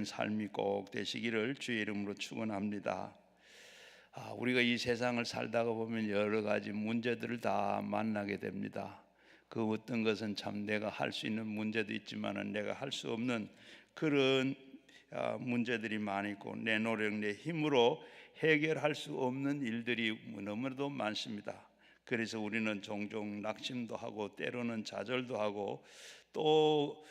삶이 꼭 되시기를 주의 이름으로 축원합니다. 우리가 이 세상을 살다가 보면 여러 가지 문제들을 다 만나게 됩니다. 그 어떤 것은 참 내가 할 수 있는 문제도 있지만은 내가 할 수 없는 그런 문제들이 많이 있고, 내 노력, 내 힘으로 해결할 수 없는 일들이 너무나도 많습니다. 그래서 우리는 종종 낙심도 하고 때로는 좌절도 하고, 또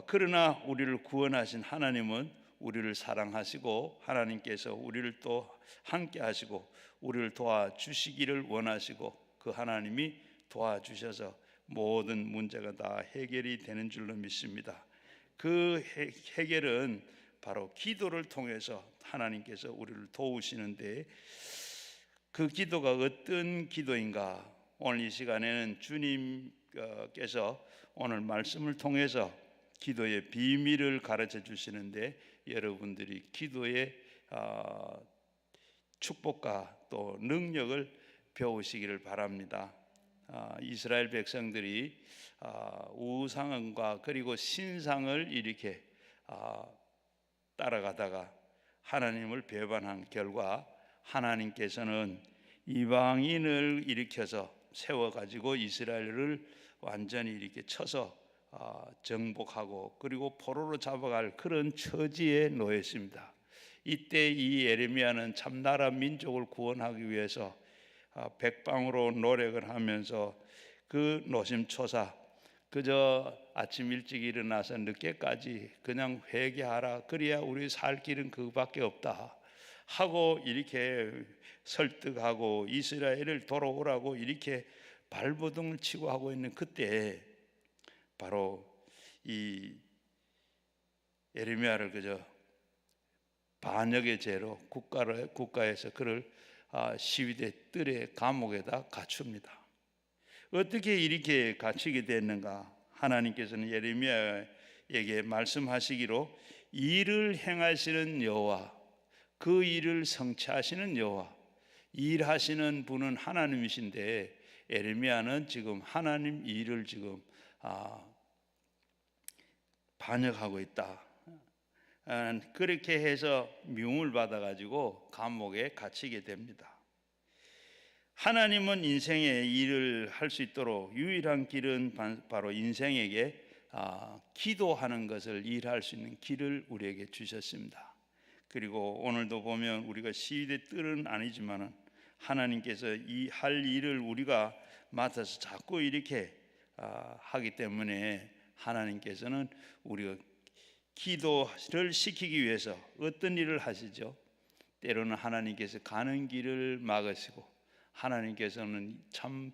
그러나 우리를 구원하신 하나님은 우리를 사랑하시고, 하나님께서 우리를 또 함께 하시고 우리를 도와주시기를 원하시고, 그 하나님이 도와주셔서 모든 문제가 다 해결이 되는 줄로 믿습니다. 그 해결은 바로 기도를 통해서 하나님께서 우리를 도우시는데, 그 기도가 어떤 기도인가? 오늘 이 시간에는 주님께서 오늘 말씀을 통해서 기도의 비밀을 가르쳐 주시는데, 여러분들이 기도의 축복과 또 능력을 배우시기를 바랍니다. 이스라엘 백성들이 우상과 그리고 신상을 이렇게 따라가다가 하나님을 배반한 결과, 하나님께서는 이방인을 일으켜서 세워가지고 이스라엘을 완전히 이렇게 쳐서 정복하고 그리고 포로로 잡아갈 그런 처지에 놓였습니다. 이때 이 예레미야는 참나라 민족을 구원하기 위해서 백방으로 노력을 하면서 그 노심초사, 그저 아침 일찍 일어나서 늦게까지 그냥 회개하라, 그래야 우리 살 길은 그밖에 없다 하고 이렇게 설득하고 이스라엘을 돌아오라고 이렇게 발버둥을 치고 하고 있는 그때, 바로 이 예레미야를 그저 반역의 죄로 국가에서 그를 시위대 뜰에 감옥에다 갇힙니다. 어떻게 이렇게 갇히게 됐는가? 하나님께서는 예레미야에게 말씀하시기로, 일을 행하시는 여호와, 그 일을 성취하시는 여호와, 일하시는 분은 하나님이신데, 예레미야는 지금 하나님 일을 지금 반역하고 있다. 그렇게 해서 미움을 받아가지고 감옥에 갇히게 됩니다. 하나님은 인생에 일을 할 수 있도록 유일한 길은 바로 인생에게 기도하는 것을 일할 수 있는 길을 우리에게 주셨습니다. 그리고 오늘도 보면 우리가 시위대 뜰은 아니지만은 하나님께서 이 할 일을 우리가 맡아서 자꾸 이렇게 하기 때문에, 하나님께서는 우리가 기도를 시키기 위해서 어떤 일을 하시죠? 때로는 하나님께서 가는 길을 막으시고, 하나님께서는 참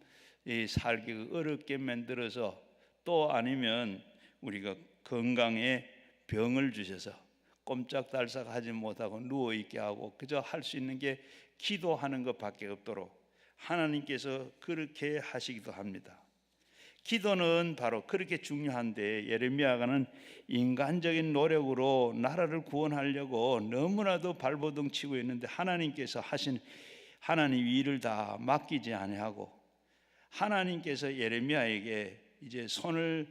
살기 어렵게 만들어서, 또 아니면 우리가 건강에 병을 주셔서 꼼짝달싹 하지 못하고 누워있게 하고 그저 할 수 있는 게 기도하는 것밖에 없도록 하나님께서 그렇게 하시기도 합니다. 기도는 바로 그렇게 중요한데, 예레미야가는 인간적인 노력으로 나라를 구원하려고 너무나도 발버둥 치고 있는데, 하나님께서 하신 하나님 일을 다 맡기지 아니하고, 하나님께서 예레미야에게 이제 손에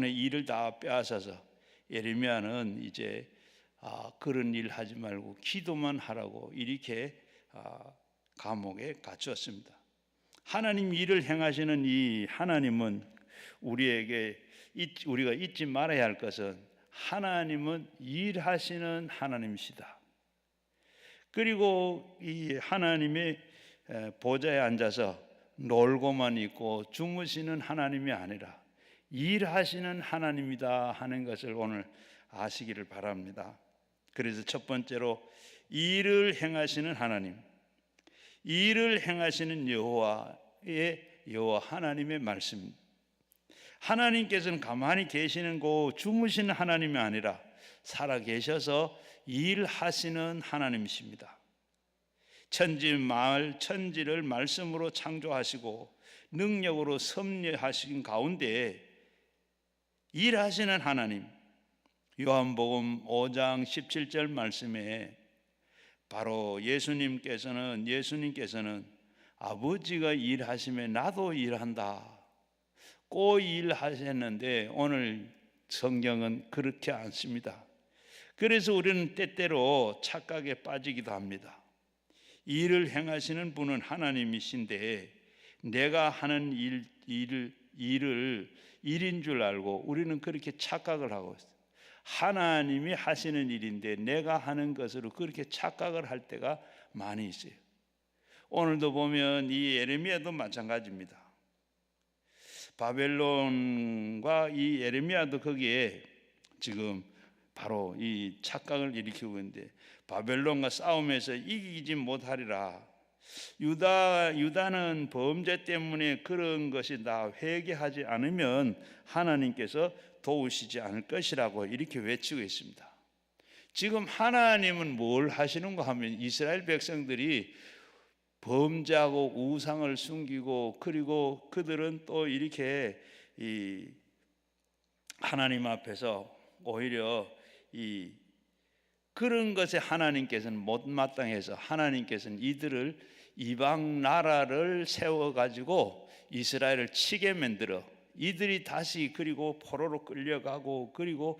일을 다 빼앗아서, 예레미야는 이제 그런 일 하지 말고 기도만 하라고 이렇게 감옥에 갇혔습니다. 하나님 일을 행하시는 이 하나님은 우리가 잊지 말아야 할 것은, 하나님은 일하시는 하나님이시다. 그리고 이 하나님의 보좌에 앉아서 놀고만 있고 주무시는 하나님이 아니라 일하시는 하나님이다 하는 것을 오늘 아시기를 바랍니다. 그래서 첫 번째로, 일을 행하시는 하나님, 일을 행하시는 여호와의 여호와 하나님의 말씀. 하나님께서는 가만히 계시는 거 주무시는 하나님이 아니라 살아 계셔서 일하시는 하나님이십니다. 천지를 말씀으로 창조하시고 능력으로 섭리하신 가운데 일하시는 하나님, 요한복음 5장 17절 말씀에 바로 예수님께서는 아버지가 일하시면 나도 일한다 꼭 일하셨는데, 오늘 성경은 그렇게 않습니다. 그래서 우리는 때때로 착각에 빠지기도 합니다. 일을 행하시는 분은 하나님이신데 내가 하는 일을 일인 줄 알고 우리는 그렇게 착각을 하고 있어요. 하나님이 하시는 일인데 내가 하는 것으로 그렇게 착각을 할 때가 많이 있어요. 오늘도 보면 이 예레미야도 마찬가지입니다. 바벨론과 이 예레미야도 거기에 지금 바로 이 착각을 일으키고 있는데, 바벨론과 싸움에서 이기지 못하리라. 유다는 범죄 때문에 그런 것이 다 회개하지 않으면 하나님께서 도우시지 않을 것이라고 이렇게 외치고 있습니다. 지금 하나님은 뭘 하시는가 하면 이스라엘 백성들이 범죄하고 우상을 숨기고, 그리고 그들은 또 이렇게 이 하나님 앞에서 오히려 이 그런 것에 하나님께서는 못마땅해서 하나님께서는 이들을 이방 나라를 세워 가지고 이스라엘을 치게 만들어 이들이 다시 그리고 포로로 끌려가고, 그리고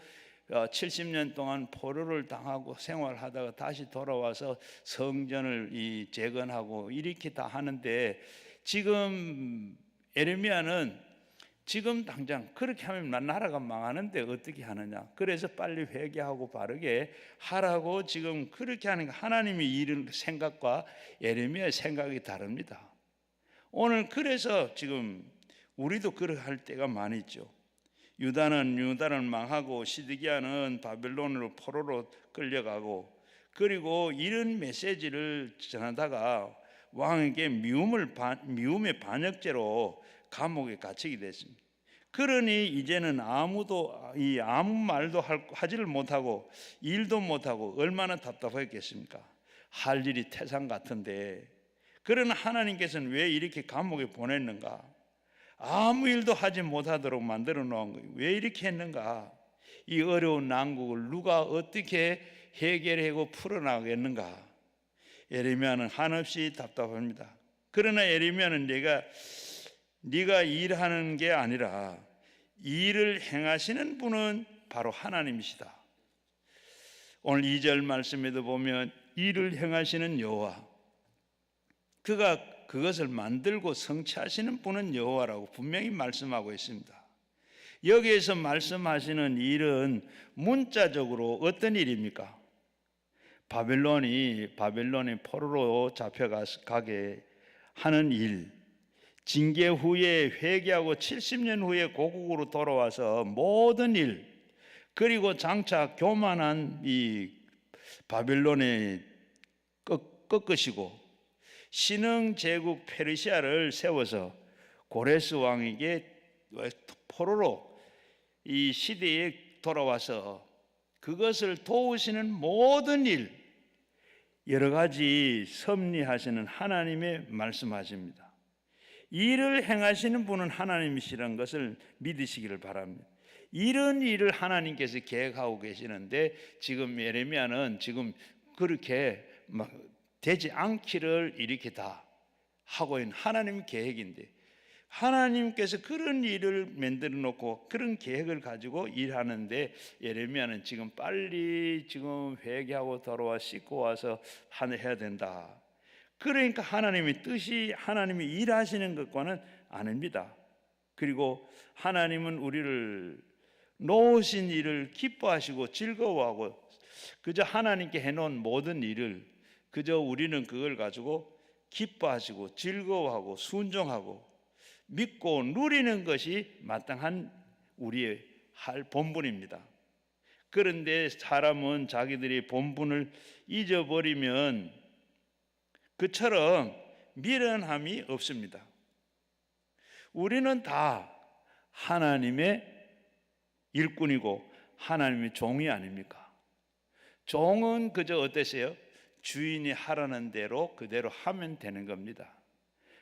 70년 동안 포로를 당하고 생활하다가 다시 돌아와서 성전을 재건하고 이렇게 다 하는데, 지금 예레미야는 지금 당장 그렇게 하면 나라가 망하는데 어떻게 하느냐, 그래서 빨리 회개하고 바르게 하라고 지금 그렇게 하는 거. 하나님이 이런 생각과 예레미야의 생각이 다릅니다. 오늘 그래서 지금 우리도 그렇게 할 때가 많이 있죠. 유다는 망하고 시드기야는 바벨론으로 포로로 끌려가고, 그리고 이런 메시지를 전하다가 왕에게 미움의 반역죄로 감옥에 갇히게 됐습니다. 그러니 이제는 아무 말도 하지를 못하고 일도 못하고 얼마나 답답했겠습니까? 할 일이 태산 같은데, 그러나 하나님께서는 왜 이렇게 감옥에 보냈는가? 아무 일도 하지 못하도록 만들어 놓은 거예요. 왜 이렇게 했는가? 이 어려운 난국을 누가 어떻게 해결하고 풀어나가겠는가? 예레미야는 한없이 답답합니다. 그러나 예레미야는 네가 일하는 게 아니라 일을 행하시는 분은 바로 하나님이시다. 오늘 2절 말씀에도 보면 일을 행하시는 여호와, 그가 그것을 만들고 성취하시는 분은 여호와라고 분명히 말씀하고 있습니다. 여기에서 말씀하시는 일은 문자적으로 어떤 일입니까? 바벨론이 포로로 잡혀가게 하는 일, 징계 후에 회개하고 70년 후에 고국으로 돌아와서 모든 일, 그리고 장차 교만한 이 바벨론에 꺾으시고 신흥 제국 페르시아를 세워서 고레스 왕에게 포로로 이 시대에 돌아와서 그것을 도우시는 모든 일, 여러 가지 섭리하시는 하나님의 말씀하십니다. 일을 행하시는 분은 하나님이시라는 것을 믿으시기를 바랍니다. 이런 일을 하나님께서 계획하고 계시는데, 지금 예레미야는 지금 그렇게 막 되지 않기를 이렇게 다 하고 있는 하나님 계획인데, 하나님께서 그런 일을 만들어 놓고 그런 계획을 가지고 일하는데, 예레미야는 지금 빨리 지금 회개하고 돌아와 씻고 와서 해야 된다. 그러니까 하나님의 뜻이, 하나님이 일하시는 것과는 아닙니다. 그리고 하나님은 우리를 놓으신 일을 기뻐하시고 즐거워하고, 그저 하나님께 해놓은 모든 일을 그저 우리는 그걸 가지고 기뻐하시고 즐거워하고 순종하고 믿고 누리는 것이 마땅한 우리의 할 본분입니다. 그런데 사람은 자기들이 본분을 잊어버리면 그처럼 미련함이 없습니다. 우리는 다 하나님의 일꾼이고 하나님의 종이 아닙니까? 종은 그저 어떠세요? 주인이 하라는 대로 그대로 하면 되는 겁니다.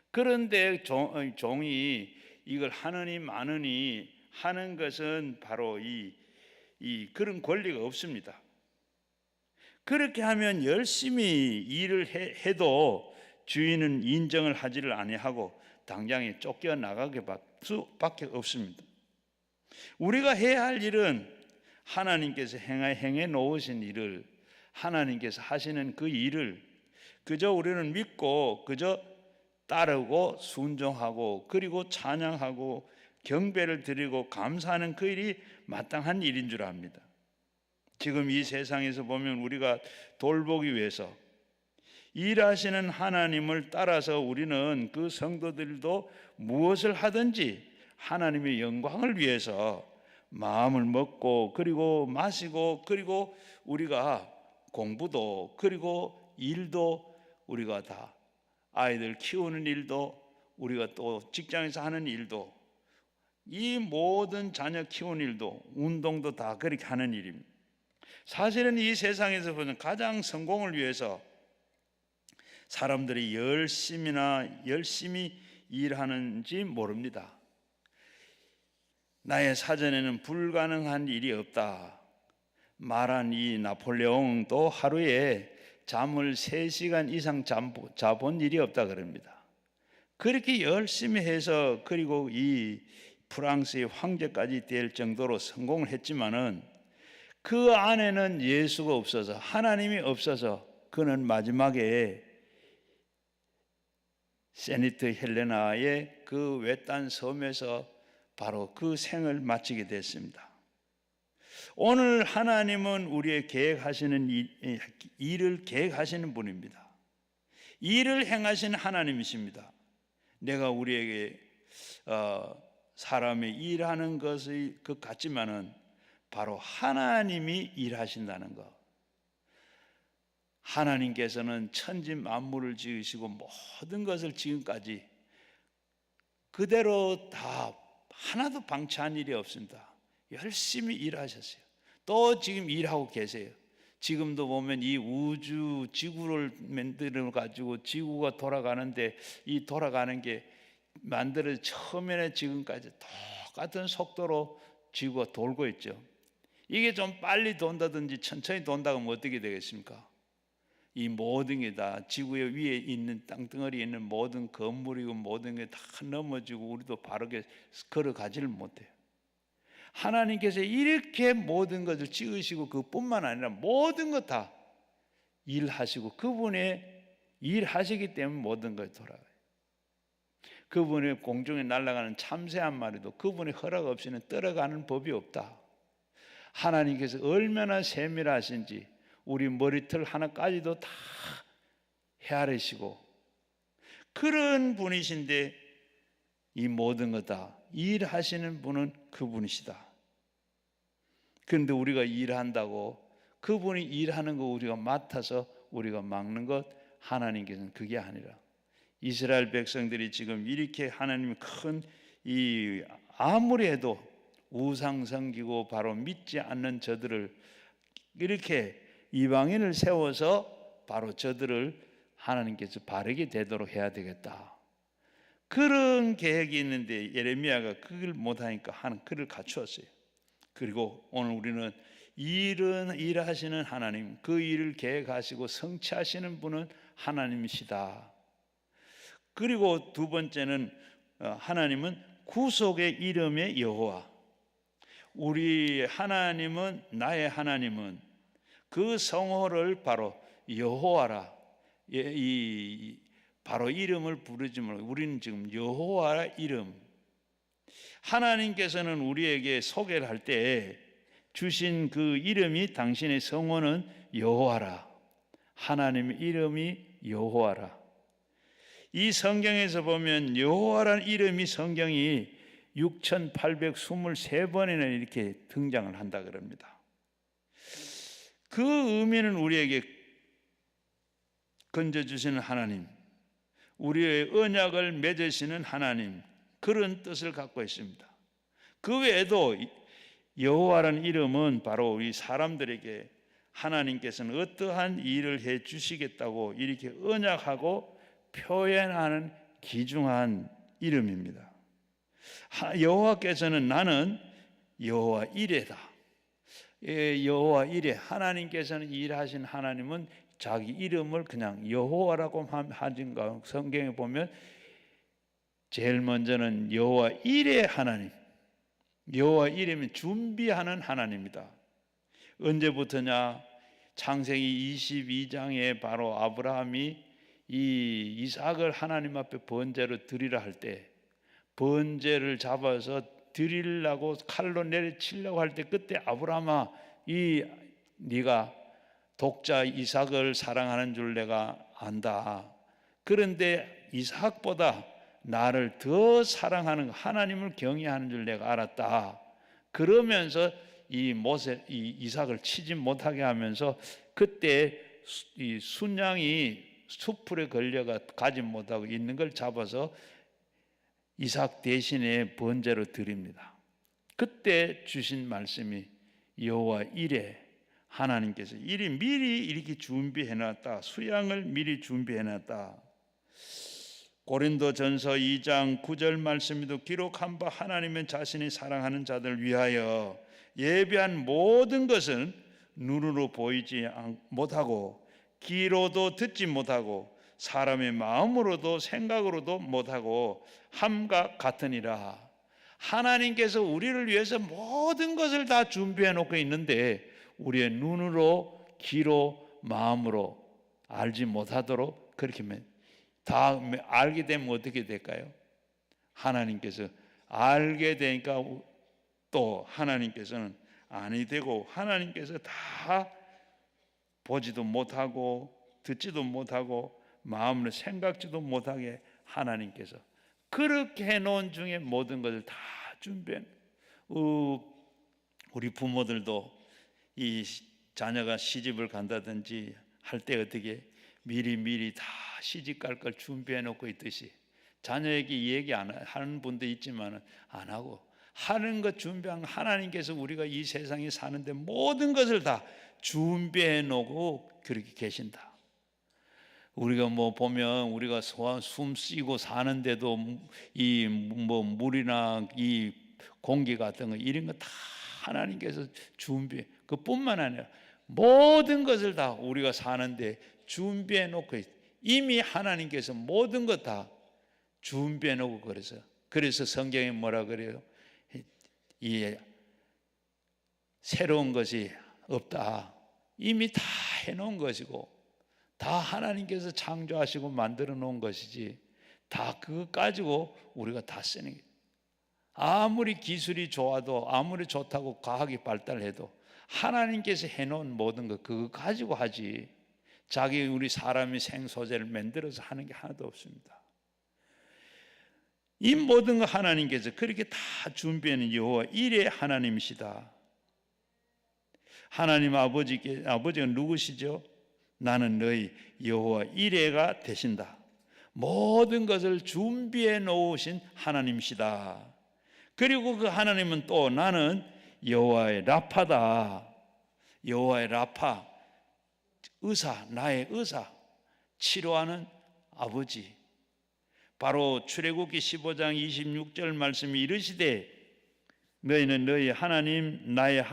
그런데 종이 이걸 하느니 마느니 하는 것은 바로 그런 권리가 없습니다. 그렇게 하면 열심히 일을 해도 주인은 인정을 하지를 아니하고 당장에 쫓겨나가게 수밖에 없습니다. 우리가 해야 할 일은 하나님께서 행해 놓으신 일을, 하나님께서 하시는 그 일을 그저 우리는 믿고 그저 따르고 순종하고 그리고 찬양하고 경배를 드리고 감사하는 그 일이 마땅한 일인 줄 압니다. 지금 이 세상에서 보면 우리가 돌보기 위해서 일하시는 하나님을 따라서 우리는 그 성도들도 무엇을 하든지 하나님의 영광을 위해서 마음을 먹고 그리고 마시고 그리고 우리가 공부도 그리고 일도 우리가 다 아이들 키우는 일도 우리가 또 직장에서 하는 일도 이 모든 자녀 키우는 일도 운동도 다 그렇게 하는 일입니다. 사실은 이 세상에서 보는 가장 성공을 위해서 사람들이 열심히 일하는지 모릅니다. 나의 사전에는 불가능한 일이 없다 말한 이 나폴레옹도 하루에 잠을 3시간 이상 자본 일이 없다 그럽니다. 그렇게 열심히 해서 그리고 이 프랑스의 황제까지 될 정도로 성공을 했지만은 그 안에는 예수가 없어서 하나님이 없어서 그는 마지막에 세니트 헬레나의 그 외딴 섬에서 바로 그 생을 마치게 됐습니다. 오늘 하나님은 우리의 계획하시는 일을 계획하시는 분입니다. 일을 행하시는 하나님이십니다. 내가 우리에게 사람이 일하는 것의 것 같지만은 바로 하나님이 일하신다는 것. 하나님께서는 천지 만물을 지으시고 모든 것을 지금까지 그대로 다 하나도 방치한 일이 없습니다. 열심히 일하셨어요. 또 지금 일하고 계세요. 지금도 보면 이 우주 지구를 만들어 가지고 지구가 돌아가는데 이 돌아가는 게 만들어져 처음에는 지금까지 똑같은 속도로 지구가 돌고 있죠. 이게 좀 빨리 돈다든지 천천히 돈다고 하면 어떻게 되겠습니까? 이 모든 게 다 지구 위에 있는 땅덩어리에 있는 모든 건물이고 모든 게 다 넘어지고 우리도 바르게 걸어가지를 못해요. 하나님께서 이렇게 모든 것을 지으시고 그뿐만 아니라 모든 것 다 일하시고 그분의 일하시기 때문에 모든 것이 돌아가요. 그분의 공중에 날아가는 참새 한 마리도 그분의 허락 없이는 떨어가는 법이 없다. 하나님께서 얼마나 세밀하신지 우리 머리털 하나까지도 다 헤아리시고 그런 분이신데 이 모든 것 다 일하시는 분은 그분이시다. 그런데 우리가 일한다고 그분이 일하는 거 우리가 맡아서 우리가 막는 것, 하나님께서는 그게 아니라 이스라엘 백성들이 지금 이렇게 하나님이 큰 이 아무리 해도 우상 섬기고 바로 믿지 않는 저들을 이렇게 이방인을 세워서 바로 저들을 하나님께서 바르게 되도록 해야 되겠다. 그런 계획이 있는데 예레미야가 그걸 못하니까 하나님 그를 갖추었어요. 그리고 오늘 우리는 일하시는 하나님, 그 일을 계획하시고 성취하시는 분은 하나님이시다. 그리고 두 번째는 하나님은 구속의 이름의 여호와. 우리 하나님은 나의 하나님은 그 성호를 바로 여호와라. 바로 이름을 부르지 말고 우리는 지금 여호와 이름. 하나님께서는 우리에게 소개를 할 때 주신 그 이름이 당신의 성호는 여호와라. 하나님의 이름이 여호와라. 이 성경에서 보면 여호와라는 이름이 성경이 6,823번이나 이렇게 등장을 한다 그럽니다. 그 의미는 우리에게 건져주시는 하나님, 우리의 언약을 맺으시는 하나님, 그런 뜻을 갖고 있습니다. 그 외에도 여호와라는 이름은 바로 우리 사람들에게 하나님께서는 어떠한 일을 해 주시겠다고 이렇게 언약하고 표현하는 귀중한 이름입니다. 여호와께서는 나는 여호와 이레다. 여호와 이레. 하나님께서는 일하신 하나님은 자기 이름을 그냥 여호와라고 하신가. 성경에 보면 제일 먼저는 여호와 이레 하나님. 여호와 이레는 준비하는 하나님이다. 언제부터냐? 창세기 22장에 바로 아브라함이 이 이삭을 하나님 앞에 번제로 드리라 할 때, 번제를 잡아서 드리려고 칼로 내리치려고 할 때, 그때 아브라함아, 네가 독자 이삭을 사랑하는 줄 내가 안다. 그런데 이삭보다 나를 더 사랑하는 하나님을 경외하는 줄 내가 알았다. 그러면서 이 이삭을 치지 못하게 하면서, 그때 이 순양이 숲풀에 걸려가 가지 못하고 있는 걸 잡아서 이삭 대신에 번제로 드립니다. 그때 주신 말씀이 여호와 이레, 하나님께서 미리 이렇게 준비해놨다. 수양을 미리 준비해놨다. 고린도전서 2장 9절 말씀에도 기록한 바, 하나님은 자신이 사랑하는 자들 위하여 예비한 모든 것은 눈으로 보이지 못하고 귀로도 듣지 못하고 사람의 마음으로도 생각으로도 못하고 함과 같으니라. 하나님께서 우리를 위해서 모든 것을 다 준비해 놓고 있는데, 우리의 눈으로 귀로 마음으로 알지 못하도록, 그렇게 다 알게 되면 어떻게 될까요? 하나님께서 알게 되니까 또 하나님께서는 아니 되고, 하나님께서 다 보지도 못하고 듣지도 못하고 마음으로 생각지도 못하게 하나님께서 그렇게 해놓은 중에 모든 것을 다 준비해. 우리 부모들도 이 자녀가 시집을 간다든지 할 때 어떻게 미리 다 시집 갈 걸 준비해 놓고 있듯이, 자녀에게 얘기 안 하는 분도 있지만 안 하고 하는 것 준비한 하나님께서 우리가 이 세상에 사는데 모든 것을 다 준비해 놓고 그렇게 계신다. 우리가 보면 우리가 숨 쉬고 사는데도 이 물이나 이 공기 같은 거, 이런 거 다 하나님께서 준비해. 그뿐만 아니라 모든 것을 다 우리가 사는데 준비해 놓고 이미 하나님께서 모든 것 다 준비해 놓고, 그래서 성경에 뭐라 그래요? 이 새로운 것이 없다. 이미 다 해놓은 것이고, 다 하나님께서 창조하시고 만들어 놓은 것이지, 다 그거 가지고 우리가 다 쓰는 게, 아무리 기술이 좋아도, 아무리 좋다고 과학이 발달해도 하나님께서 해놓은 모든 것 그거 가지고 하지, 우리 사람이 생소재를 만들어서 하는 게 하나도 없습니다. 이 모든 거 하나님께서 그렇게 다 준비하는 여호와 이레 하나님이시다. 하나님 아버지가 누구시죠? 나는 너희 여호와 이레가 되신다. 모든 것을 준비해 놓으신 하나님이시다. 그리고 그 하나님은 또 나는 여호와의 라파다. 여호와의 라파, 의사, 나의 의사, 치료하는 아버지. 바로 출애굽기 15장 26절 말씀이 이르시되, 너희는 너희 하나님 나의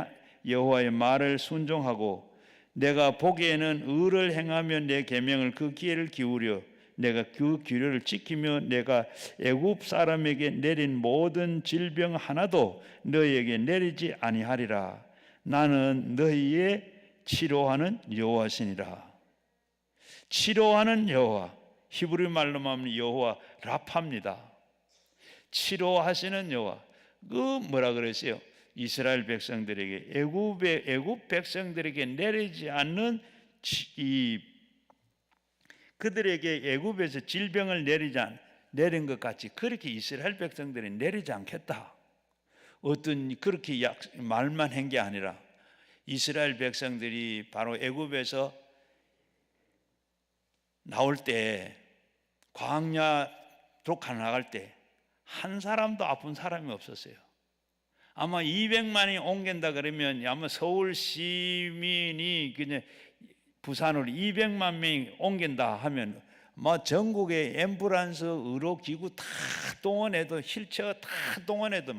여호와의 말을 순종하고 내가 보기에는 의를 행하며 내 계명을 그 귀를 기울여 내가 그 규례를 지키며 내가 애굽 사람에게 내린 모든 질병 하나도 너희에게 내리지 아니하리라. 나는 너희의 치료하는 여호와시니라. 치료하는 여호와, 히브리 말로 하면 여호와 라파입니다. 치료하시는 여호와. 뭐라 그랬어요? 이스라엘 백성들에게, 애굽 백성들에게 내리지 않는 그들에게 애굽에서 질병을 내린 것 같이 그렇게 이스라엘 백성들이 내리지 않겠다. 어떤 그렇게 말만 한 게 아니라, 이스라엘 백성들이 바로 애굽에서 나올 때, 광야로 나갈 때 한 사람도 아픈 사람이 없었어요. 아마 200만이 옮긴다 그러면 아마 서울 시민이 그냥 부산으로 200만 명이 옮긴다 하면 전국의 앰뷸런스 의료기구 다 동원해도, 휠체어 다 동원해도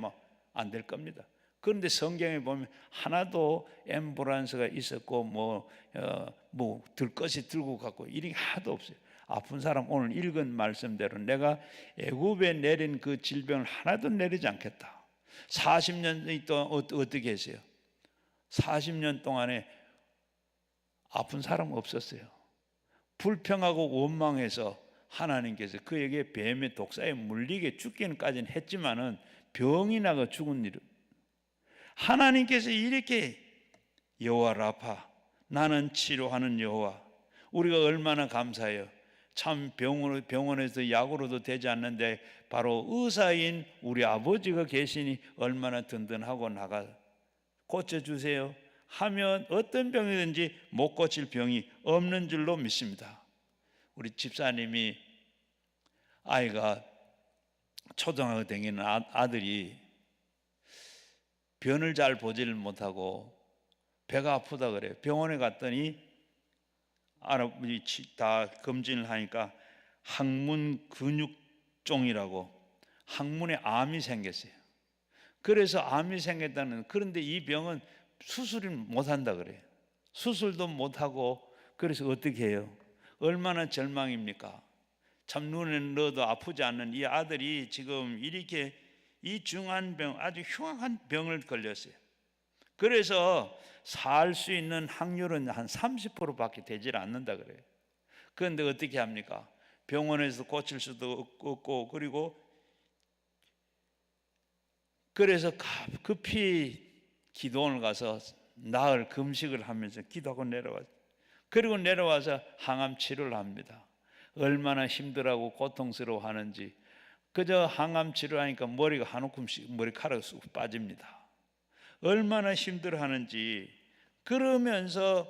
안 될 겁니다. 그런데 성경에 보면 하나도 앰뷸런스가 있었고 들 것이 들고 갔고 이런 게 하나도 없어요. 아픈 사람 오늘 읽은 말씀대로 내가 애굽에 내린 그 질병을 하나도 내리지 않겠다. 40년 동안 어떻게 했어요? 40년 동안에 아픈 사람 없었어요. 불평하고 원망해서 하나님께서 그에게 뱀의 독사에 물리게 죽기는까지는 했지만은 병이 나가 죽은 일은, 하나님께서 이렇게 여호와 라파, 나는 치료하는 여호와, 우리가 얼마나 감사해요. 참 병원에서 약으로도 되지 않는데 바로 의사인 우리 아버지가 계시니 얼마나 든든하고 나가 고쳐주세요 하면 어떤 병이든지 못 고칠 병이 없는 줄로 믿습니다. 우리 집사님이 아이가 초등학교 다니는 아들이 변을 잘 보지를 못하고 배가 아프다 그래요. 병원에 갔더니 할아버지 다 검진을 하니까 항문 근육종이라고, 항문에 암이 생겼어요. 그래서 암이 생겼다는, 그런데 이 병은 수술을 못한다 그래요. 수술도 못하고, 그래서 어떻게 해요? 얼마나 절망입니까? 참 눈에 넣어도 아프지 않는 이 아들이 지금 이렇게 이 중한 병, 아주 흉악한 병을 걸렸어요. 그래서 살 수 있는 확률은 한 30%밖에 되질 않는다 그래요. 그런데 어떻게 합니까? 병원에서 고칠 수도 없고, 그래서 급히 기도원을 가서 나흘 금식을 하면서 기도하고 내려와서, 그리고 내려와서 항암 치료를 합니다. 얼마나 힘들하고 고통스러워하는지. 그저 항암 치료하니까 머리가 한 움큼씩 머리카락이 쑥 빠집니다. 얼마나 힘들어하는지. 그러면서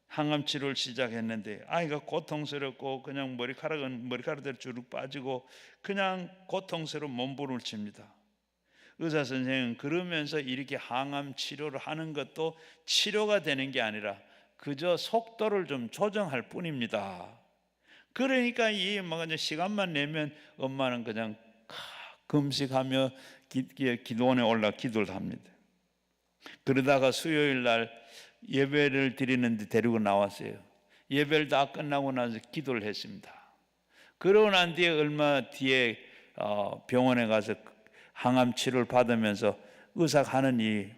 항암 치료를 시작했는데 아이가 고통스럽고 그냥 머리카락들 주룩 빠지고 그냥 고통스러운 몸부림칩니다. 의사 선생은 그러면서 이렇게 항암 치료를 하는 것도 치료가 되는 게 아니라 그저 속도를 좀 조정할 뿐입니다. 그러니까 이 시간만 내면 엄마는 그냥 금식하며 기도원에 올라 기도를 합니다. 그러다가 수요일 날 예배를 드리는데 데리고 나왔어요. 예배를 다 끝나고 나서 기도를 했습니다. 그러고 난 뒤에 얼마 뒤에 병원에 가서 항암 치료를 받으면서 의사가 하느니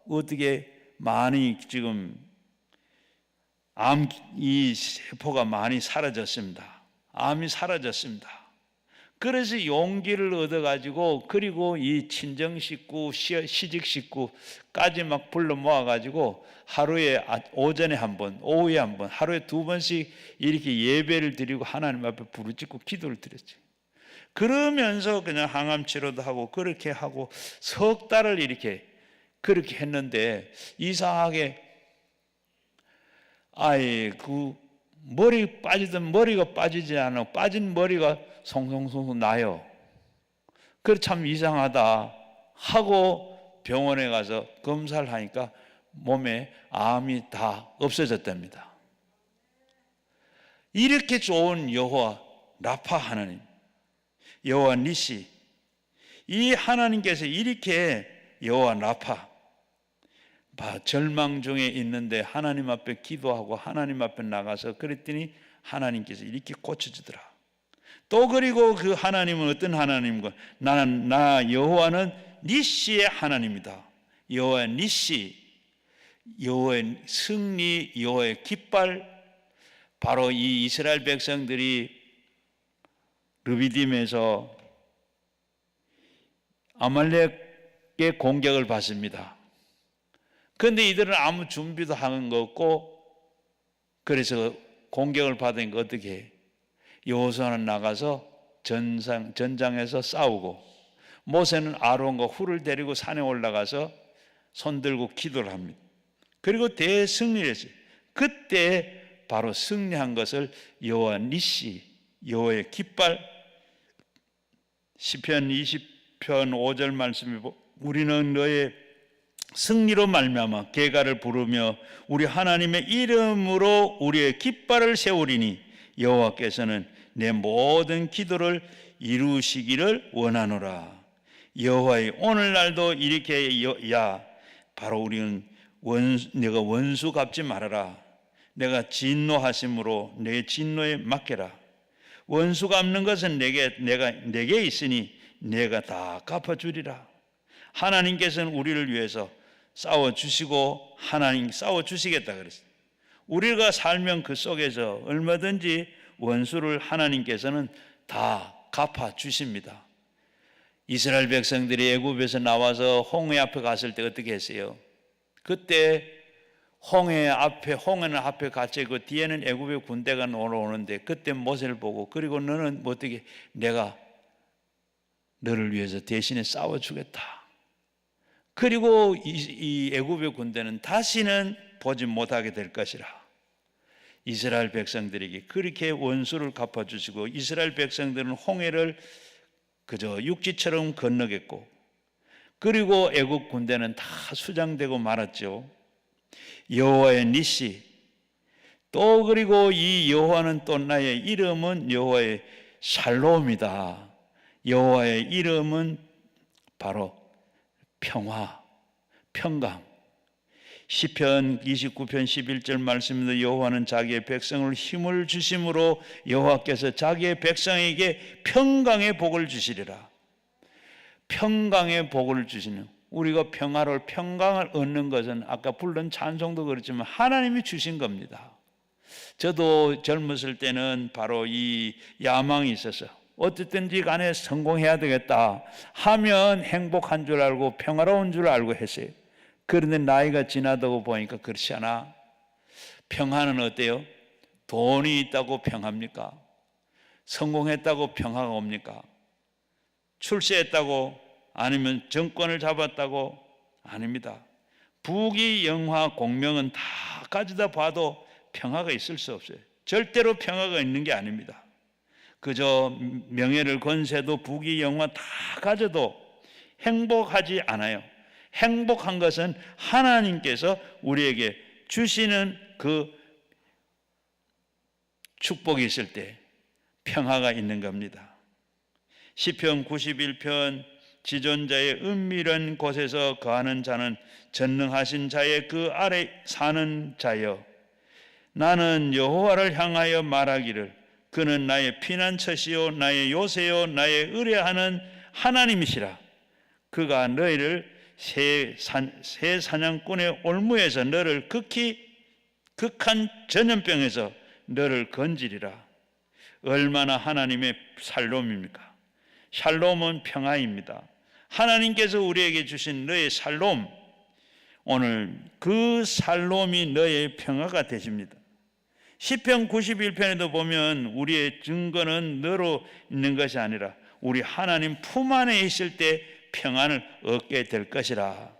어떻게 많이 지금 이 세포가 많이 사라졌습니다. 암이 사라졌습니다. 그래서 용기를 얻어가지고, 그리고 이 친정 식구, 시직 식구까지 막 불러 모아가지고 하루에 오전에 한 번, 오후에 한 번, 하루에 2번씩 이렇게 예배를 드리고 하나님 앞에 부르짖고 기도를 드렸죠. 그러면서 그냥 항암 치료도 하고 그렇게 하고 석 달을 그렇게 했는데 이상하게 그 머리 빠지던 머리가 빠지지 않아. 빠진 머리가 송송송 나요. 그래 참 이상하다 하고 병원에 가서 검사를 하니까 몸에 암이 다 없어졌답니다. 이렇게 좋은 여호와 라파 하나님, 여호와 니시, 이 하나님께서 이렇게 여호와 라파, 절망 중에 있는데 하나님 앞에 기도하고 하나님 앞에 나가서 그랬더니 하나님께서 이렇게 고쳐주더라. 또 그리고 그 하나님은 어떤 하나님과, 나 여호와는 니시의 하나님이다. 여호와 니시, 여호와의 승리, 여호와의 깃발. 바로 이 이스라엘 백성들이 르비딤에서 아말렉의 공격을 받습니다. 그런데 이들은 아무 준비도 하는 거 없고, 그래서 공격을 받으니까 어떻게 해? 여호수아는 나가서 전장에서 싸우고, 모세는 아론과 훌을 데리고 산에 올라가서 손 들고 기도를 합니다. 그리고 대승리를 했어요. 그때 바로 승리한 것을 여호와 니시, 여호와의 깃발. 시편 20편 5절 말씀이 우리는 너의 승리로 말미암아 계가를 부르며 우리 하나님의 이름으로 우리의 깃발을 세우리니 여호와께서는 내 모든 기도를 이루시기를 원하노라. 여호와의 오늘날도 이렇게 바로 우리는 내가 원수 갚지 말아라. 내가 진노하심으로 내 진노에 맡겨라. 원수 갚는 것은 내게 있으니 내가 다 갚아주리라. 하나님께서는 우리를 위해서 싸워주시고 하나님 싸워주시겠다 그랬어요. 우리가 살면 그 속에서 얼마든지 원수를 하나님께서는 다 갚아주십니다. 이스라엘 백성들이 애굽에서 나와서 홍해 앞에 갔을 때 어떻게 했어요? 그때 홍해는 앞에 갇혀있고 뒤에는 애굽의 군대가 올라오는데 그때 모세를 보고 그리고 너는 어떻게 내가 너를 위해서 대신에 싸워주겠다. 그리고 이 애굽의 군대는 다시는 보지 못하게 될 것이라. 이스라엘 백성들에게 그렇게 원수를 갚아주시고 이스라엘 백성들은 홍해를 그저 육지처럼 건너겠고 그리고 애국 군대는 다 수장되고 말았죠. 여호와의 니시 또 그리고 이 여호와는 또 나의 이름은 여호와의 샬롬이다. 여호와의 이름은 바로 평화, 평강. 시편 29편 11절 말씀입니다. 여호와는 자기의 백성을 힘을 주심으로 여호와께서 자기의 백성에게 평강의 복을 주시리라. 평강의 복을 주시는 우리가 평강을 얻는 것은 아까 부른 찬송도 그렇지만 하나님이 주신 겁니다. 저도 젊었을 때는 바로 이 야망이 있어서 어쨌든지 간에 성공해야 되겠다 하면 행복한 줄 알고 평화로운 줄 알고 했어요. 그런데 나이가 지나다고 보니까 그렇지 않아. 평화는 어때요? 돈이 있다고 평화입니까? 성공했다고 평화가 옵니까? 출세했다고 아니면 정권을 잡았다고? 아닙니다. 부귀 영화 공명은 다 가져다 봐도 평화가 있을 수 없어요. 절대로 평화가 있는 게 아닙니다. 그저 명예를 권세도 부귀 영화 다 가져도 행복하지 않아요. 행복한 것은 하나님께서 우리에게 주시는 그 축복이 있을 때 평화가 있는 겁니다. 시편 91편 지존자의 은밀한 곳에서 거하는 자는 전능하신 자의 그 아래 사는 자여 나는 여호와를 향하여 말하기를 그는 나의 피난처시요 나의 요새요 나의 의뢰하는 하나님이시라. 그가 너희를 새 사냥꾼의 올무에서 너를 극한 전염병에서 너를 건지리라. 얼마나 하나님의 샬롬입니까? 샬롬은 평화입니다. 하나님께서 우리에게 주신 너의 샬롬, 오늘 그 샬롬이 너의 평화가 되십니다. 시편 91편에도 보면 우리의 증거는 너로 있는 것이 아니라 우리 하나님 품 안에 있을 때 평안을 얻게 될 것이라.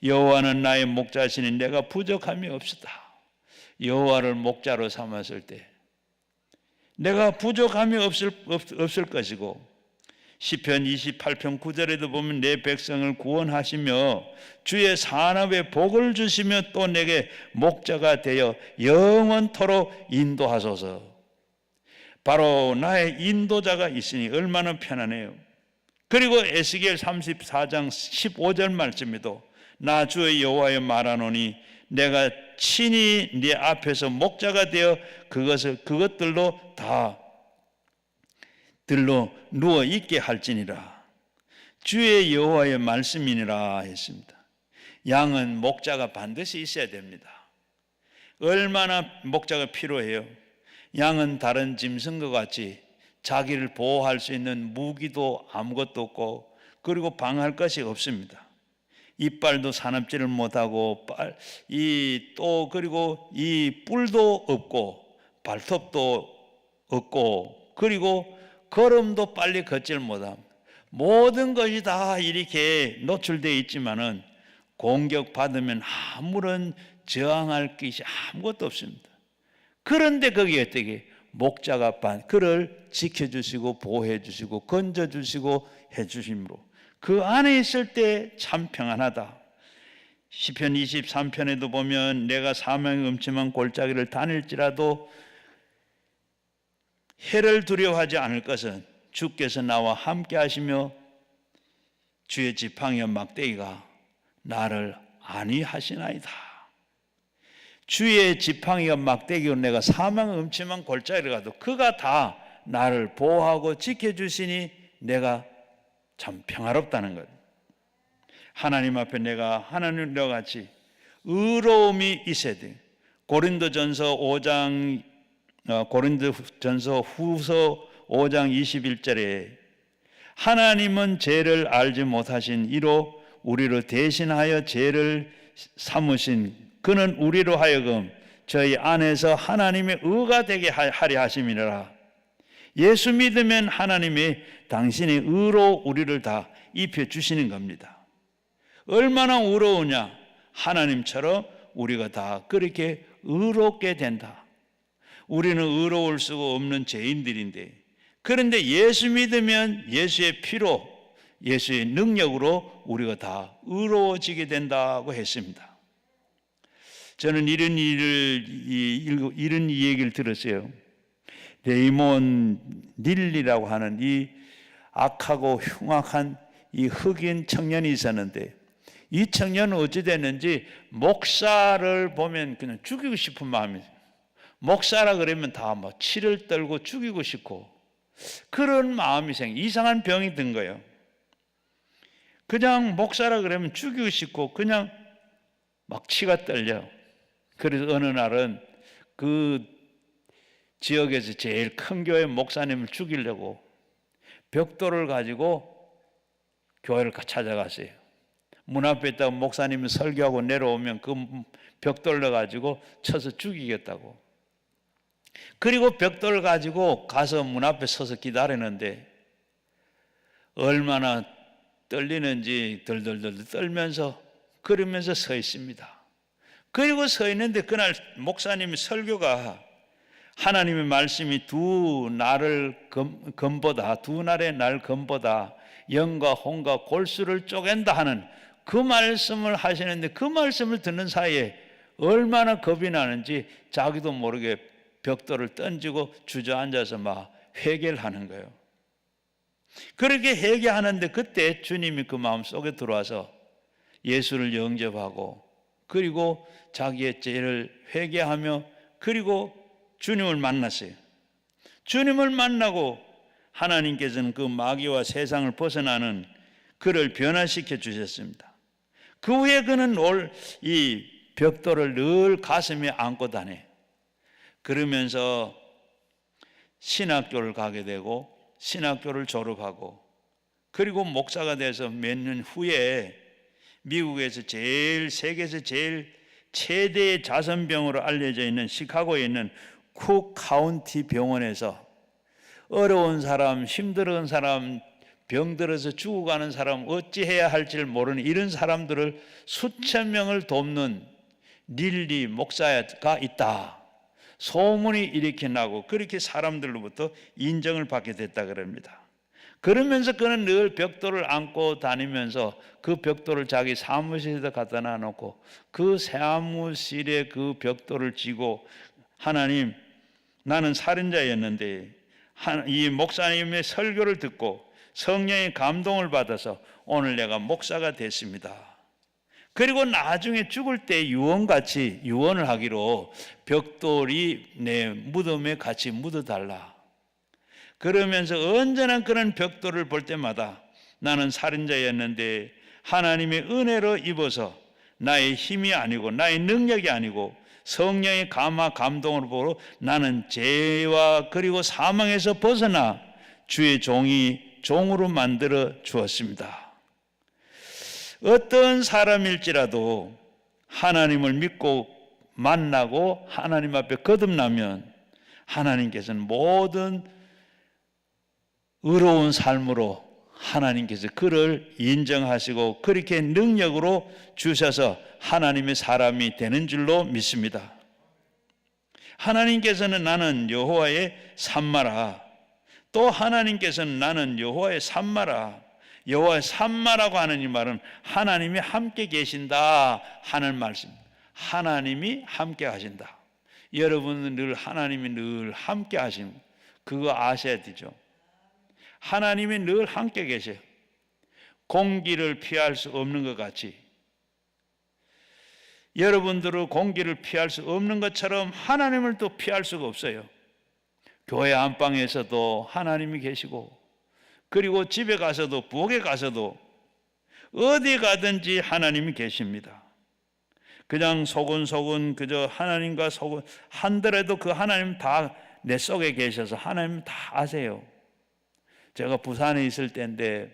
여호와는 나의 목자시니 내가 부족함이 없으다. 여호와를 목자로 삼았을 때 내가 부족함이 없을 것이고 시편 28편 9절에도 보면 내 백성을 구원하시며 주의 산업에 복을 주시며 또 내게 목자가 되어 영원토록 인도하소서. 바로 나의 인도자가 있으니 얼마나 편하네요. 그리고 에스겔 34장 15절 말씀에도 나 주의 여호와여 말하노니 내가 친히 네 앞에서 목자가 되어 그것들로 다 들로 누워 있게 할지니라. 주의 여호와의 말씀이니라 했습니다. 양은 목자가 반드시 있어야 됩니다. 얼마나 목자가 필요해요? 양은 다른 짐승과 같이 자기를 보호할 수 있는 무기도 아무것도 없고 그리고 방어할 것이 없습니다. 이빨도 사납지를 못하고 그리고 이 뿔도 없고 발톱도 없고 그리고 걸음도 빨리 걷질 못합니다. 모든 것이 다 이렇게 노출되어 있지만은 공격받으면 아무런 저항할 것이 아무것도 없습니다. 그런데 거기에 어떻게 목자가 그를 지켜주시고 보호해주시고 건져주시고 해주심으로 그 안에 있을 때 참 평안하다. 시편 23편에도 보면 내가 사망의 음침한 골짜기를 다닐지라도 해를 두려워하지 않을 것은 주께서 나와 함께 하시며 주의 지팡이와 막대기가 나를 안위하시나이다. 주의 지팡이와 막대기로 내가 사망의 음침한 골짜기를 가도 그가 다 나를 보호하고 지켜주시니 내가 참 평화롭다는 것. 하나님 앞에 내가 하나님과 같이 의로움이 있어야 돼. 고린도전서 후서 5장 21절에 하나님은 죄를 알지 못하신 이로 우리로 대신하여 죄를 삼으신 그는 우리로 하여금 저희 안에서 하나님의 의가 되게 하려 하심이니라. 예수 믿으면 하나님이 당신의 의로 우리를 다 입혀주시는 겁니다. 얼마나 의로우냐. 하나님처럼 우리가 다 그렇게 의롭게 된다. 우리는 의로울 수가 없는 죄인들인데, 그런데 예수 믿으면 예수의 피로, 예수의 능력으로 우리가 다 의로워지게 된다고 했습니다. 저는 이런 얘기를 들었어요. 레이몬 닐리라고 하는 이 악하고 흉악한 이 흑인 청년이 있었는데, 이 청년은 어찌 됐는지 목사를 보면 그냥 죽이고 싶은 마음이, 목사라 그러면 다 뭐 치를 떨고 죽이고 싶고 그런 마음이 이상한 병이 든 거예요. 그냥 목사라 그러면 죽이고 싶고 그냥 막 치가 떨려. 그래서 어느 날은 그 지역에서 제일 큰 교회 목사님을 죽이려고 벽돌을 가지고 교회를 찾아갔어요. 문 앞에 있다가 목사님이 설교하고 내려오면 그 벽돌을 가지고 쳐서 죽이겠다고. 그리고 벽돌을 가지고 가서 문 앞에 서서 기다리는데 얼마나 떨리는지 덜덜덜 떨면서 그러면서 서 있습니다. 그리고 서 있는데 그날 목사님의 설교가 하나님의 말씀이 두 날의 날 검보다 영과 홍과 골수를 쪼갠다 하는 그 말씀을 하시는데, 그 말씀을 듣는 사이에 얼마나 겁이 나는지 자기도 모르게 벽돌을 던지고 주저앉아서 막 회개를 하는 거예요. 그렇게 회개하는데 그때 주님이 그 마음속에 들어와서 예수를 영접하고 그리고 자기의 죄를 회개하며 그리고 주님을 만났어요. 주님을 만나고 하나님께서는 그 마귀와 세상을 벗어나는 그를 변화시켜 주셨습니다. 그 후에 그는 이 벽돌을 늘 가슴에 안고 다녀요. 그러면서 신학교를 가게 되고 신학교를 졸업하고 그리고 목사가 돼서 몇 년 후에 미국에서 세계에서 제일 최대의 자선병으로 알려져 있는 시카고에 있는 쿡 카운티 병원에서 어려운 사람, 힘들은 사람, 병들어서 죽어가는 사람, 어찌해야 할지를 모르는 이런 사람들을 수천 명을 돕는 닐리 목사가 있다. 소문이 이렇게 나고 그렇게 사람들로부터 인정을 받게 됐다 그럽니다. 그러면서 그는 늘 벽돌을 안고 다니면서 그 벽돌을 자기 사무실에다 갖다 놔놓고 그 사무실에 그 벽돌을 쥐고, 하나님, 나는 살인자였는데 이 목사님의 설교를 듣고 성령의 감동을 받아서 오늘 내가 목사가 됐습니다. 그리고 나중에 죽을 때 유언같이 유언을 하기로 벽돌이 내 무덤에 같이 묻어달라. 그러면서 언제나 그런 벽돌을 볼 때마다 나는 살인자였는데 하나님의 은혜로 입어서 나의 힘이 아니고 나의 능력이 아니고 성령의 감동을 보고 나는 죄와 그리고 사망에서 벗어나 주의 종으로 만들어 주었습니다. 어떤 사람일지라도 하나님을 믿고 만나고 하나님 앞에 거듭나면 하나님께서는 모든 의로운 삶으로 하나님께서 그를 인정하시고 그렇게 능력으로 주셔서 하나님의 사람이 되는 줄로 믿습니다. 하나님께서는 나는 여호와의 산마라, 또 하나님께서는 나는 여호와의 산마라. 여호와의 산마라고 하는 이 말은 하나님이 함께 계신다 하는 말씀. 하나님이 함께 하신다. 여러분은 늘 하나님이 늘 함께 하신 그거 아셔야 되죠. 하나님이 늘 함께 계세요. 공기를 피할 수 없는 것 같이 여러분들은 공기를 피할 수 없는 것처럼 하나님을 또 피할 수가 없어요. 교회 안방에서도 하나님이 계시고 그리고 집에 가서도 부엌에 가서도 어디 가든지 하나님이 계십니다. 그냥 소근소근 그저 하나님과 소근 한더라도 그 하나님 다 내 속에 계셔서 하나님 다 아세요. 제가 부산에 있을 때인데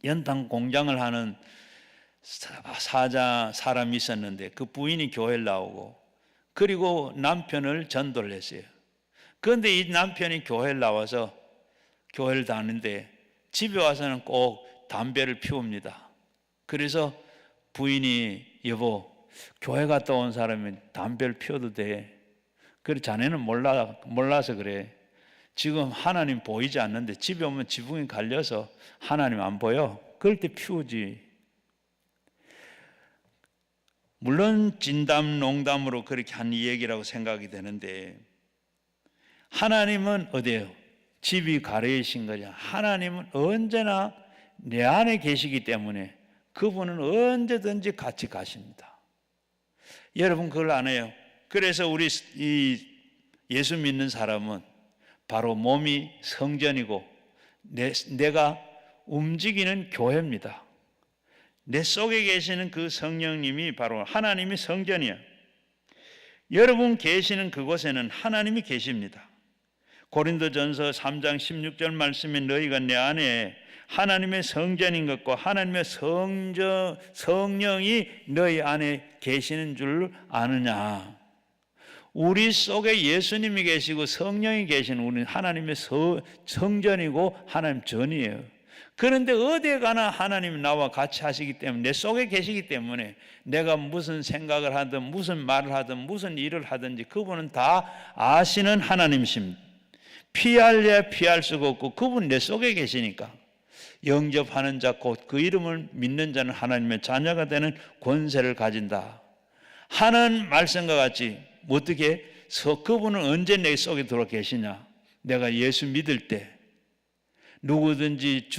연탄 공장을 하는 사람이 있었는데 그 부인이 교회를 나오고 그리고 남편을 전도를 했어요. 그런데 이 남편이 교회를 나와서 교회를 다니는데 집에 와서는 꼭 담배를 피웁니다. 그래서 부인이 여보 교회 갔다 온 사람이 담배를 피워도 돼. 그래 자네는 몰라서 그래. 지금 하나님 보이지 않는데 집에 오면 지붕이 갈려서 하나님 안 보여. 그럴 때 피우지. 물론 진담 농담으로 그렇게 한 얘기라고 생각이 되는데 하나님은 어디예요? 집이 가려이신 거죠. 하나님은 언제나 내 안에 계시기 때문에 그분은 언제든지 같이 가십니다. 여러분 그걸 안 해요. 그래서 우리 이 예수 믿는 사람은 바로 몸이 성전이고 내가 움직이는 교회입니다. 내 속에 계시는 그 성령님이 바로 하나님이 성전이야. 여러분 계시는 그곳에는 하나님이 계십니다. 고린도전서 3장 16절 말씀에 너희가 내 안에 하나님의 성전인 것과 하나님의 성령이 너희 안에 계시는 줄 아느냐. 우리 속에 예수님이 계시고 성령이 계시는 우리는 하나님의 성전이고 하나님 전이에요. 그런데 어디에 가나 하나님이 나와 같이 하시기 때문에 내 속에 계시기 때문에 내가 무슨 생각을 하든 무슨 말을 하든 무슨 일을 하든지 그분은 다 아시는 하나님이십니다. 피할래야 피할 수가 없고 그분 내 속에 계시니까 영접하는 자 곧 그 이름을 믿는 자는 하나님의 자녀가 되는 권세를 가진다 하는 말씀과 같이 어떻게 그분은 언제 내 속에 들어와 계시냐. 내가 예수 믿을 때 누구든지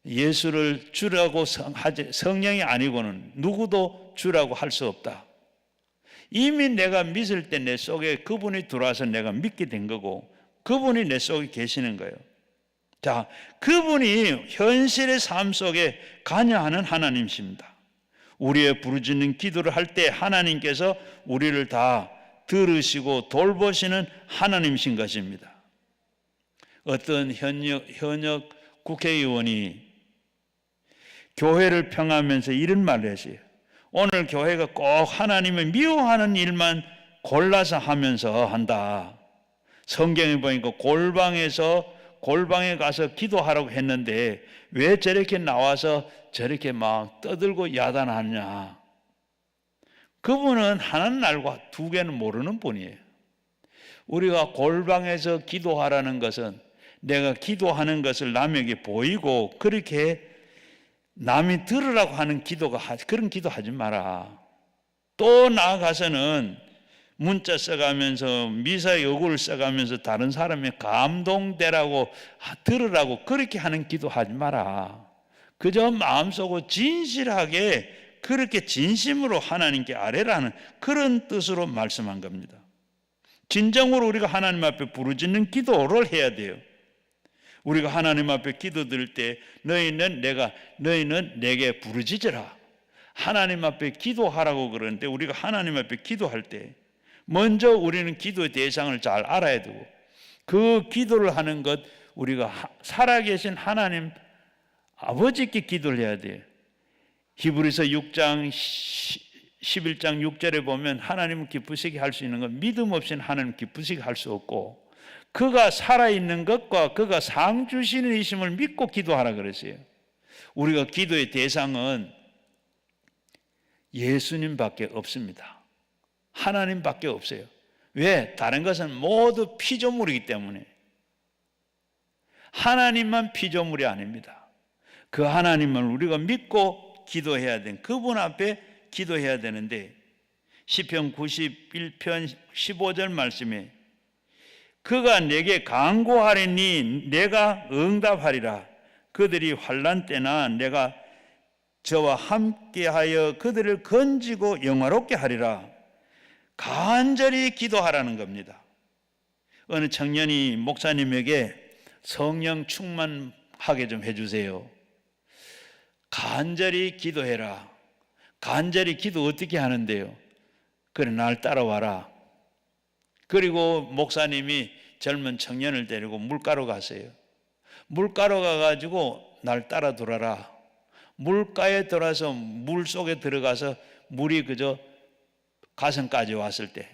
예수를 주라고 하지 성령이 아니고는 누구도 주라고 할 수 없다. 이미 내가 믿을 때 내 속에 그분이 들어와서 내가 믿게 된 거고 그분이 내 속에 계시는 거예요. 자, 그분이 현실의 삶 속에 관여하는 하나님이십니다. 우리의 부르짖는 기도를 할 때 하나님께서 우리를 다 들으시고 돌보시는 하나님이신 것입니다. 어떤 현역 국회의원이 교회를 평하면서 이런 말을 했어요. 오늘 교회가 꼭 하나님을 미워하는 일만 골라서 하면서 한다. 성경에 보니까 골방에 가서 기도하라고 했는데 왜 저렇게 나와서 저렇게 막 떠들고 야단하느냐. 그분은 하나님 날과 두 개는 모르는 분이에요. 우리가 골방에서 기도하라는 것은 내가 기도하는 것을 남에게 보이고 그렇게 남이 들으라고 하는 그런 기도 하지 마라. 또 나아가서는 문자 써가면서 미사 요구를 써가면서 다른 사람이 감동되라고 들으라고 그렇게 하는 기도 하지 마라. 그저 마음속으로 진실하게 그렇게 진심으로 하나님께 아뢰라는 그런 뜻으로 말씀한 겁니다. 진정으로 우리가 하나님 앞에 부르짖는 기도를 해야 돼요. 우리가 하나님 앞에 기도드릴 때 너희는 내게 부르짖으라. 하나님 앞에 기도하라고 그러는데 우리가 하나님 앞에 기도할 때 먼저 우리는 기도의 대상을 잘 알아야 되고 그 기도를 하는 것 우리가 살아계신 하나님 아버지께 기도를 해야 돼요. 히브리서 6장 11장 6절에 보면 하나님을 기쁘시게 할 수 있는 건 믿음 없이는 하나님 기쁘시게 할 수 없고 그가 살아있는 것과 그가 상 주시는 이심을 믿고 기도하라 그랬어요. 우리가 기도의 대상은 예수님밖에 없습니다. 하나님밖에 없어요. 왜? 다른 것은 모두 피조물이기 때문에. 하나님만 피조물이 아닙니다. 그 하나님을 우리가 믿고 기도해야 되는 그분 앞에 기도해야 되는데 시편 91편 15절 말씀에 그가 내게 간구하리니 내가 응답하리라. 그들이 환난 때나 내가 저와 함께하여 그들을 건지고 영화롭게 하리라. 간절히 기도하라는 겁니다. 어느 청년이 목사님에게 성령 충만하게 좀 해주세요. 간절히 기도해라. 간절히 기도 어떻게 하는데요? 그래, 날 따라와라. 그리고 목사님이 젊은 청년을 데리고 물가로 가세요. 물가로 가가지고 날 따라 돌아라. 물가에 들어서 물 속에 들어가서 물이 그저 가슴까지 왔을 때,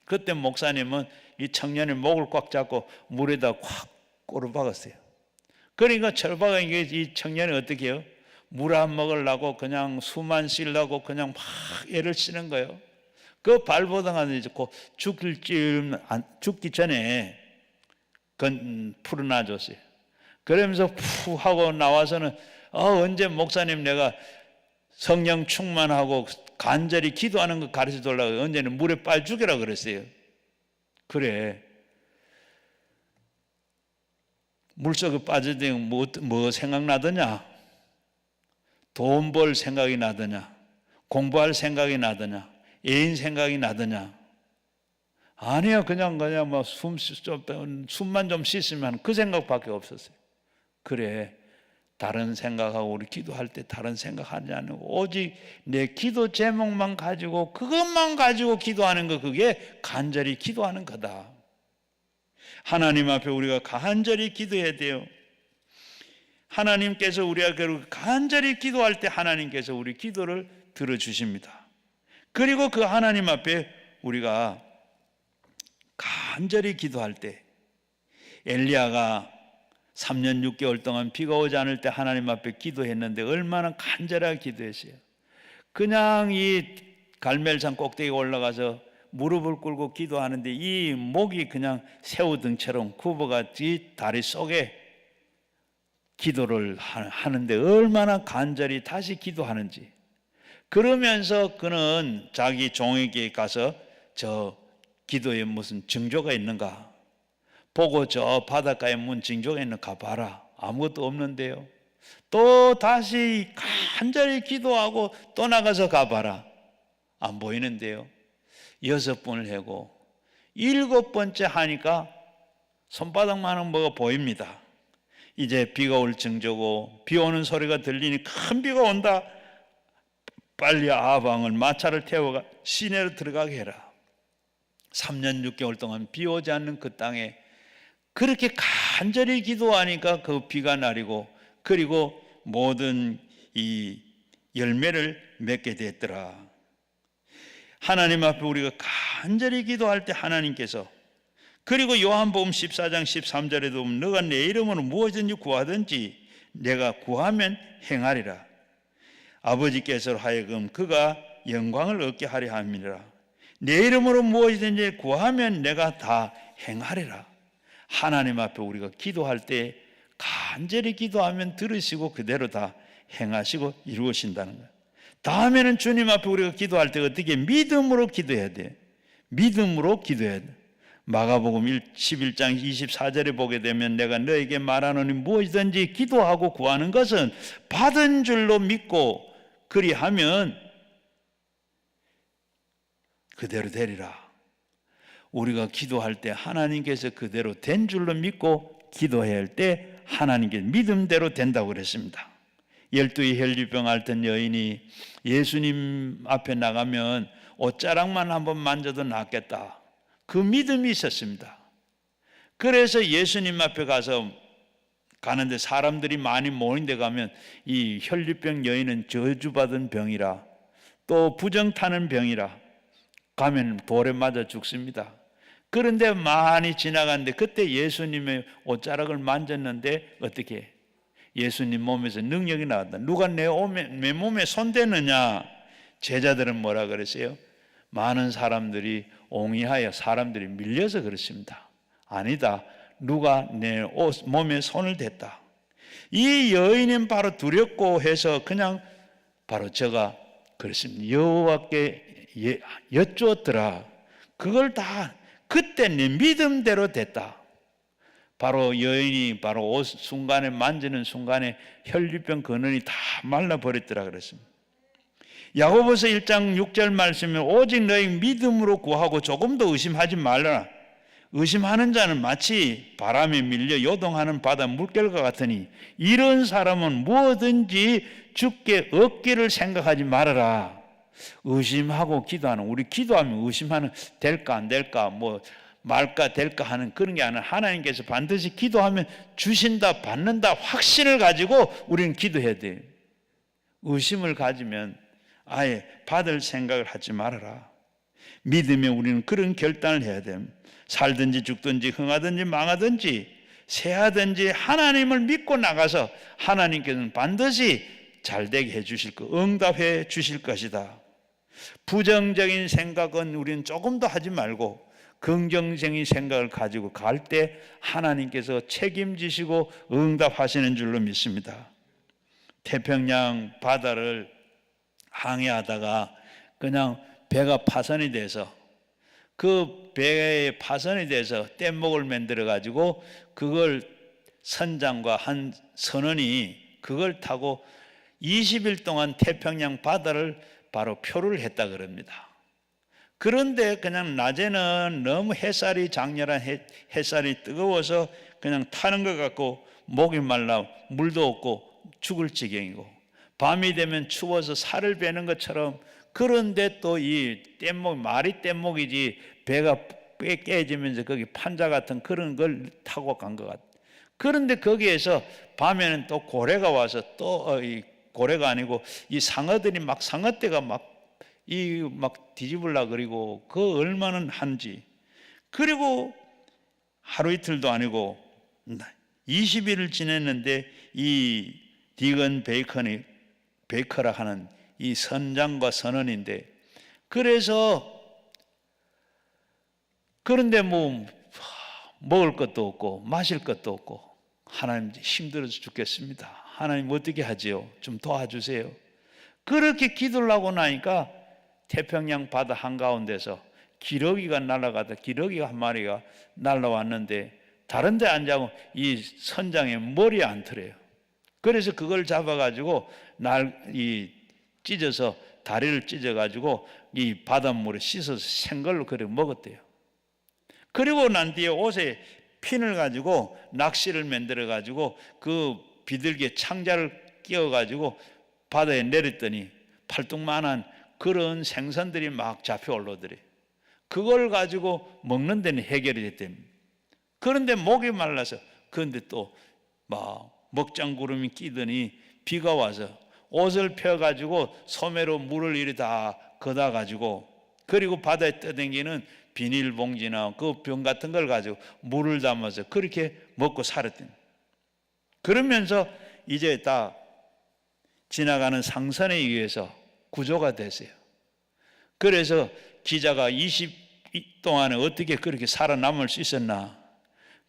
그때 목사님은 이 청년의 목을 꽉 잡고 물에다 콱 꼬르 박았어요. 그러니까 철박은 이 청년이 어떻게 해요? 물 안 먹으려고 그냥 숨만 쉬려고 그냥 막 애를 쓰는 거예요. 그 발보다가 이제 죽기 전에 풀어놔줬어요. 그러면서 푸 하고 나와서는 언제 목사님 내가 성령 충만하고 간절히 기도하는 거 가르쳐 달라고 언제는 물에 빨 죽여라 그랬어요. 그래, 물속에 빠져들면 뭐 생각나더냐? 돈 벌 생각이 나더냐? 공부할 생각이 나더냐? 애인 생각이 나더냐? 아니야, 그냥 뭐 숨만 좀 씻으면 그 생각밖에 없었어요. 그래, 다른 생각하고 우리 기도할 때 다른 생각하지 않고 오직 내 기도 제목만 가지고 그것만 가지고 기도하는 거, 그게 간절히 기도하는 거다. 하나님 앞에 우리가 간절히 기도해야 돼요. 하나님께서 우리가 간절히 기도할 때 하나님께서 우리 기도를 들어주십니다. 그리고 그 하나님 앞에 우리가 간절히 기도할 때, 엘리야가 3년 6개월 동안 비가 오지 않을 때 하나님 앞에 기도했는데 얼마나 간절하게 기도했어요. 그냥 이 갈멜산 꼭대기에 올라가서 무릎을 꿇고 기도하는데 이 목이 그냥 새우등처럼 굽어가 다리 속에 기도를 하는데 얼마나 간절히 다시 기도하는지. 그러면서 그는 자기 종에게 가서 저 기도에 무슨 징조가 있는가 보고 저 바닷가에 문 징조가 있는가 봐라. 아무것도 없는데요. 또 다시 간절히 기도하고 또 나가서 가봐라. 안 보이는데요. 6번을 하고 7번째 하니까 손바닥만한 뭐가 보입니다. 이제 비가 올 징조고 비 오는 소리가 들리니 큰 비가 온다. 빨리 아방을 마차를 태워가 시내로 들어가게 해라. 3년 6개월 동안 비 오지 않는 그 땅에 그렇게 간절히 기도하니까 그 비가 내리고 그리고 모든 이 열매를 맺게 됐더라. 하나님 앞에 우리가 간절히 기도할 때 하나님께서, 그리고 요한복음 14장 13절에도 보면 너가 내 이름으로 무엇이든지 구하든지 내가 구하면 행하리라. 아버지께서 하여금 그가 영광을 얻게 하려 함이라. 내 이름으로 무엇이든지 구하면 내가 다 행하리라. 하나님 앞에 우리가 기도할 때 간절히 기도하면 들으시고 그대로 다 행하시고 이루신다는 거예요. 다음에는 주님 앞에 우리가 기도할 때 어떻게 믿음으로 기도해야 돼. 믿음으로 기도해야 돼. 마가복음 11장 24절에 보게 되면 내가 너에게 말하노니 무엇이든지 기도하고 구하는 것은 받은 줄로 믿고 그리하면 그대로 되리라. 우리가 기도할 때 하나님께서 그대로 된 줄로 믿고 기도해야 할 때 하나님께 믿음대로 된다고 그랬습니다. 12의 혈류병 앓던 여인이 예수님 앞에 나가면 옷자락만 한번 만져도 낫겠다. 그 믿음이 있었습니다. 그래서 예수님 앞에 가는데 사람들이 많이 모인 데 가면 이 혈류병 여인은 저주받은 병이라 또 부정 타는 병이라 가면 돌에 맞아 죽습니다. 그런데 많이 지나갔는데 그때 예수님의 옷자락을 만졌는데 어떻게? 예수님 몸에서 능력이 나왔다. 누가 내 몸에 손대느냐? 제자들은 뭐라 그랬어요? 많은 사람들이 옹이하여 사람들이 밀려서 그렇습니다. 아니다. 누가 내 몸에 손을 댔다. 이 여인은 바로 두렵고 해서 그냥 바로 저가 그랬습니다. 여호와께 여쭈었더라. 그걸 다 그때 내 믿음대로 됐다. 바로 여인이 바로 옷 순간에 만지는 순간에 혈류병 근원이 다 말라버렸더라 그랬습니다. 야고보서 1장 6절 말씀에 오직 너희 믿음으로 구하고 조금도 의심하지 말라. 의심하는 자는 마치 바람에 밀려 요동하는 바다 물결과 같으니 이런 사람은 무엇든지 주께 얻기를 생각하지 말아라. 의심하고 기도하는, 우리 기도하면 의심하는, 될까 안 될까, 뭐 말까 될까 하는 그런 게 아니라 하나님께서 반드시 기도하면 주신다, 받는다 확신을 가지고 우리는 기도해야 돼요. 의심을 가지면 아예 받을 생각을 하지 말아라. 믿으면 우리는 그런 결단을 해야 됩니다. 살든지 죽든지 흥하든지 망하든지 새하든지 하나님을 믿고 나가서 하나님께서는 반드시 잘되게 해주실 것, 응답해 주실 것이다. 부정적인 생각은 우리는 조금도 하지 말고 긍정적인 생각을 가지고 갈 때 하나님께서 책임지시고 응답하시는 줄로 믿습니다. 태평양 바다를 항해하다가 그냥 배가 파손이 돼서 그 배에 파손이 돼서 뗏목을 만들어 가지고 그걸 선장과 한 선원이 그걸 타고 20일 동안 태평양 바다를 바로 표류를 했다 그럽니다. 그런데 그냥 낮에는 너무 햇살이 장렬한 햇살이 뜨거워서 그냥 타는 것 같고 목이 말라 물도 없고 죽을 지경이고 밤이 되면 추워서 살을 베는 것처럼, 그런데 또 이 뗏목, 말이 뗏목이지 배가 깨지면서 거기 판자 같은 그런 걸 타고 간 것 같아. 그런데 거기에서 밤에는 또 고래가 와서 또 이 고래가 아니고 이 상어들이 막 상어떼가 막 뒤집으려 그리고 그 얼마나 한지. 그리고 하루 이틀도 아니고 20일을 지냈는데 이 디건 베이커라 하는 이 선장과 선원인데, 그런데 뭐 먹을 것도 없고 마실 것도 없고 하나님 힘들어서 죽겠습니다. 하나님 어떻게 하지요? 좀 도와주세요. 그렇게 기도를 하고 나니까 태평양 바다 한가운데서 기러기가 날아가다 기러기가 한 마리가 날아왔는데 다른 데 앉아고 이 선장의 머리에 앉더래요. 그래서 그걸 잡아가지고 찢어서 다리를 찢어가지고 이 바닷물에 씻어서 생걸로 그래 먹었대요. 그리고 난 뒤에 옷에 핀을 가지고 낚시를 만들어가지고 그 비둘기에 창자를 끼워가지고 바다에 내렸더니 팔뚝만한 그런 생선들이 막 잡혀 올라오더래. 그걸 가지고 먹는 데는 해결이 됐답니다. 그런데 목이 말라서, 그런데 또 막 먹장구름이 끼더니 비가 와서 옷을 펴가지고 소매로 물을 이리 다 걷어가지고, 그리고 바다에 떠댕기는 비닐봉지나 그 병 같은 걸 가지고 물을 담아서 그렇게 먹고 살았대요. 그러면서 이제 딱 지나가는 상선에 의해서 구조가 됐어요. 그래서 기자가 20일 동안에 어떻게 그렇게 살아남을 수 있었나?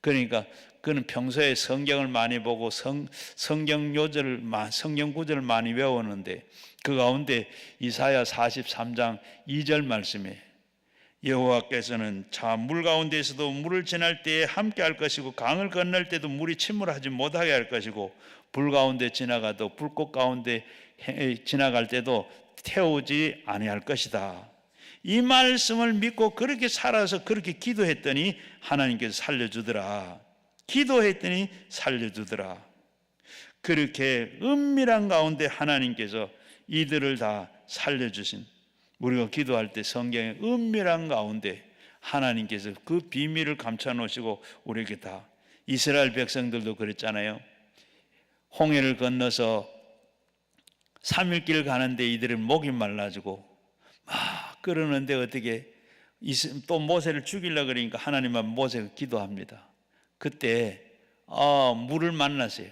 그러니까 그는 평소에 성경을 많이 보고 성경 구절을 많이 외웠는데 그 가운데 이사야 43장 2절 말씀에 여호와께서는 물 가운데에서도 물을 지날 때에 함께 할 것이고 강을 건널 때도 물이 침몰하지 못하게 할 것이고 불 가운데 지나가도 불꽃 가운데 지나갈 때도 태우지 아니할 것이다. 이 말씀을 믿고 그렇게 살아서 그렇게 기도했더니 하나님께서 살려주더라. 기도했더니 살려주더라. 그렇게 은밀한 가운데 하나님께서 이들을 다 살려주신, 우리가 기도할 때 성경의 은밀한 가운데 하나님께서 그 비밀을 감춰 놓으시고 우리에게 다, 이스라엘 백성들도 그랬잖아요. 홍해를 건너서 3일 길 가는데 이들은 목이 말라지고 막 그러는데 어떻게 또 모세를 죽이려고 그러니까 하나님은 모세가 기도합니다. 그때 물을 만났어요.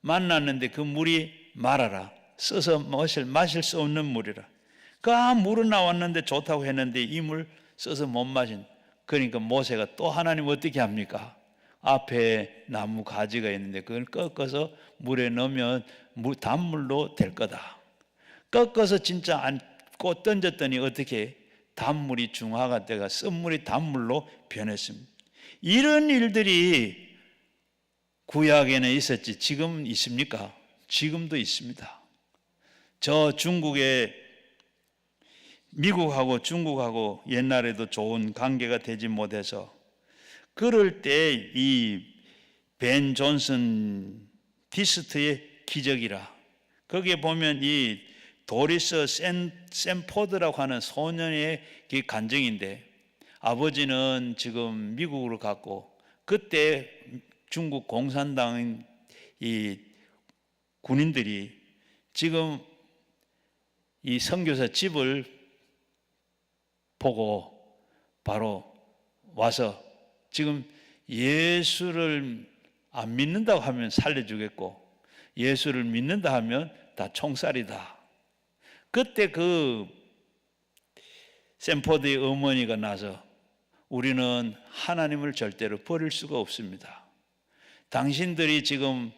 만났는데 그 물이 말아라, 써서 마실 수 없는 물이라. 그 물은 나왔는데 좋다고 했는데 이 물 써서 못 마신. 그러니까 모세가 또 하나님 어떻게 합니까? 앞에 나무 가지가 있는데 그걸 꺾어서 물에 넣으면 단물로 될 거다. 꺾어서 진짜 안고 던졌더니 어떻게 단물이 중화가 돼가 쓴물이 단물로 변했습니다. 이런 일들이 구약에는 있었지 지금 있습니까? 지금도 있습니다. 저 중국에, 미국하고 중국하고 옛날에도 좋은 관계가 되지 못해서 그럴 때 이 벤 존슨 디스트의 기적이라, 거기에 보면 이 도리스 샌포드라고 하는 소년의 간증인데, 아버지는 지금 미국으로 갔고 그때 중국 공산당 이 군인들이 지금 이 선교사 집을 보고 바로 와서 지금 예수를 안 믿는다고 하면 살려주겠고 예수를 믿는다 하면 다 총살이다. 그때 그 샌포드의 어머니가 나서 우리는 하나님을 절대로 버릴 수가 없습니다. 당신들이 지금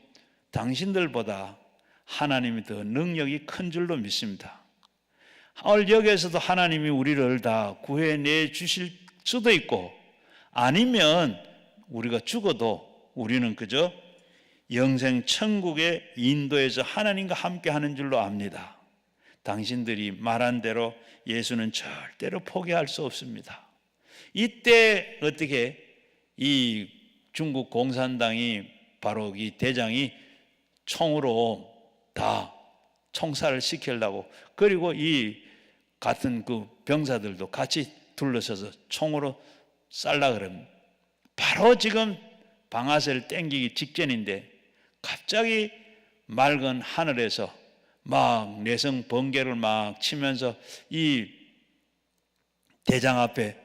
당신들보다 하나님이 더 능력이 큰 줄로 믿습니다. 오늘 여기에서도 하나님이 우리를 다 구해내 주실 수도 있고 아니면 우리가 죽어도 우리는 그저 영생 천국의 인도에서 하나님과 함께 하는 줄로 압니다. 당신들이 말한 대로 예수는 절대로 포기할 수 없습니다. 이때 어떻게 이 중국 공산당이 바로 이 대장이 총으로 다 총살을 시키려고, 그리고 이 같은 그 병사들도 같이 둘러서서 총으로 쌀라 그럽니다. 바로 지금 방아쇠를 땡기기 직전인데 갑자기 맑은 하늘에서 막 내성 번개를 막 치면서 이 대장 앞에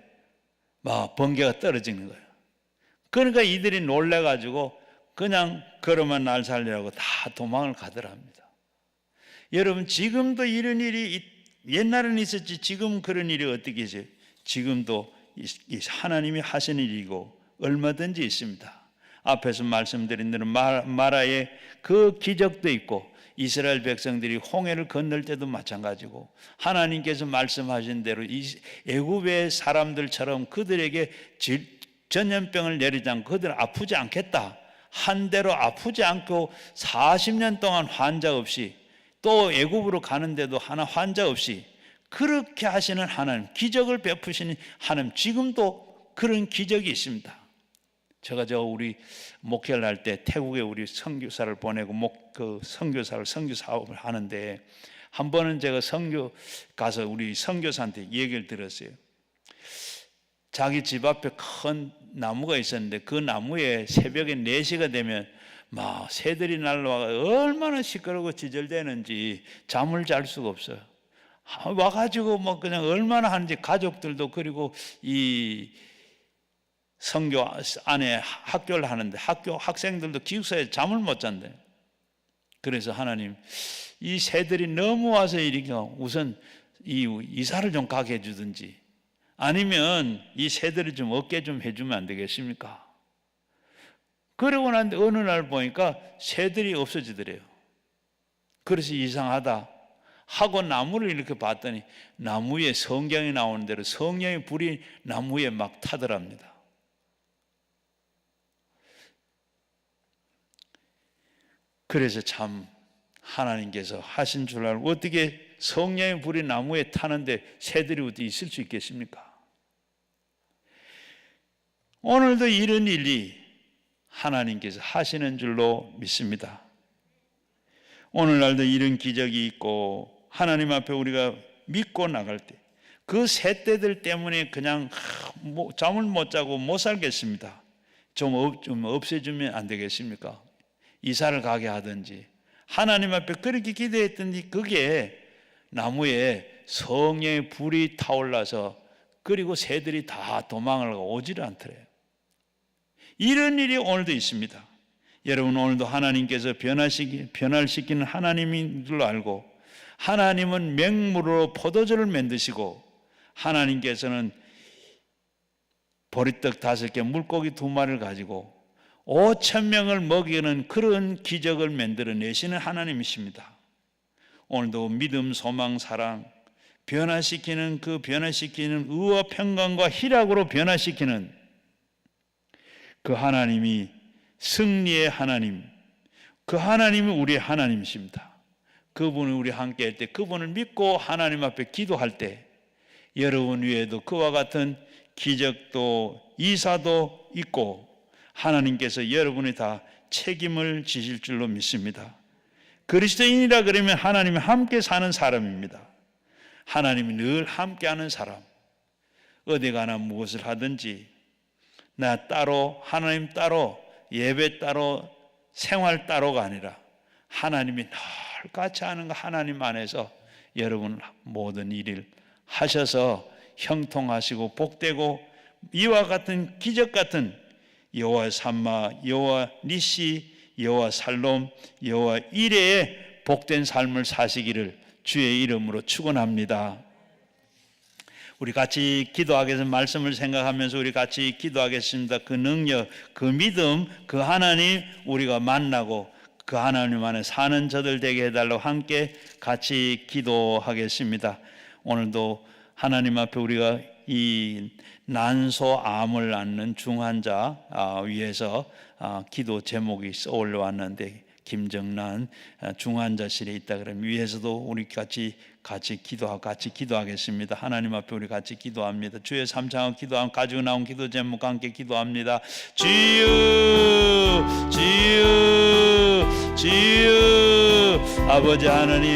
막 번개가 떨어지는 거예요. 그러니까 이들이 놀래가지고 그냥 걸어만 날 살리라고 다 도망을 가더랍니다. 여러분, 지금도 이런 일이 옛날에는 있었지 지금 그런 일이 어떻게 있어요? 지금도 하나님이 하시는 일이고 얼마든지 있습니다. 앞에서 말씀드린 대로 마라의 그 기적도 있고 이스라엘 백성들이 홍해를 건널 때도 마찬가지고 하나님께서 말씀하신 대로 애굽의 사람들처럼 그들에게 전염병을 내리지 않고 그들은 아프지 않겠다 한 대로 아프지 않고 40년 동안 환자 없이 또 애굽으로 가는데도 하나 환자 없이 그렇게 하시는 하나님, 기적을 베푸시는 하나님, 지금도 그런 기적이 있습니다. 제가 우리 목회를 할 때 태국에 우리 선교사를 보내고 선교 사업을 하는데 한 번은 제가 선교 가서 우리 선교사한테 얘기를 들었어요. 자기 집 앞에 큰 나무가 있었는데 그 나무에 새벽에 4시가 되면 막 새들이 날라와 얼마나 시끄럽고 지절대는지 잠을 잘 수가 없어요. 와가지고 뭐 그냥 얼마나 하는지 가족들도, 그리고 이 선교 안에 학교를 하는데 학생들도 기숙사에 잠을 못 잔대. 그래서 하나님, 이 새들이 너무 와서 이렇게 우선 이사를 좀 가게 해주든지 아니면 이 새들을 좀 없게 좀 해주면 안 되겠습니까? 그러고 난 어느 날 보니까 새들이 없어지더래요. 그래서 이상하다 하고 나무를 이렇게 봤더니 나무에 성경이 나오는 대로 성령의 불이 나무에 막 타더랍니다. 그래서 참 하나님께서 하신 줄 알고 어떻게 성령의 불이 나무에 타는데 새들이 어디 있을 수 있겠습니까? 오늘도 이런 일이 하나님께서 하시는 줄로 믿습니다. 오늘날도 이런 기적이 있고 하나님 앞에 우리가 믿고 나갈 때 그 새떼들 때문에 그냥 잠을 못 자고 못 살겠습니다. 좀 없애주면 안 되겠습니까? 이사를 가게 하든지 하나님 앞에 그렇게 기도했더니 그게 나무에 성령의 불이 타올라서 그리고 새들이 다 도망을 가고 오지를 않더래요. 이런 일이 오늘도 있습니다. 여러분, 오늘도 하나님께서 변화시키는 하나님인 줄 알고 하나님은 맹물로 포도주를 만드시고 하나님께서는 보리떡 5개 물고기 2마리를 가지고 5,000명을 먹이는 그런 기적을 만들어내시는 하나님이십니다. 오늘도 믿음, 소망, 사랑 변화시키는 의와 평강과 희락으로 변화시키는 그 하나님이 승리의 하나님, 그 하나님이 우리의 하나님이십니다. 그분을 우리 함께 할 때, 그분을 믿고 하나님 앞에 기도할 때 여러분 위에도 그와 같은 기적도 이사도 있고 하나님께서 여러분이 다 책임을 지실 줄로 믿습니다. 그리스도인이라 그러면 하나님이 함께 사는 사람입니다. 하나님이 늘 함께하는 사람. 어디 가나 무엇을 하든지 나 따로, 하나님 따로, 예배 따로, 생활 따로가 아니라 하나님이 늘 같이 하는 거 하나님 안에서 여러분 모든 일을 하셔서 형통하시고 복되고 이와 같은 기적 같은 여호와 삼마, 여호와 니시, 여호와 살롬, 여호와 이레의 복된 삶을 사시기를 주의 이름으로 축원합니다. 우리 같이 기도하겠습니다. 말씀을 생각하면서 우리 같이 기도하겠습니다. 그 능력, 그 믿음, 그 하나님 우리가 만나고 그 하나님 안에 사는 저들 되게 해달라고 함께 같이 기도하겠습니다. 오늘도 하나님 앞에 우리가 이 난소암을 앓는 중환자 위해서 기도 제목이 올라왔는데 김정란 중환자실에 있다 그러면 위에서도 우리 같이 기도하겠습니다. 하나님 앞에 우리 같이 기도합니다. 주의 삼창을 기도하면 가지고 나온 기도 제목과 함께 기도합니다. 주여 주여 주여 아버지 하나님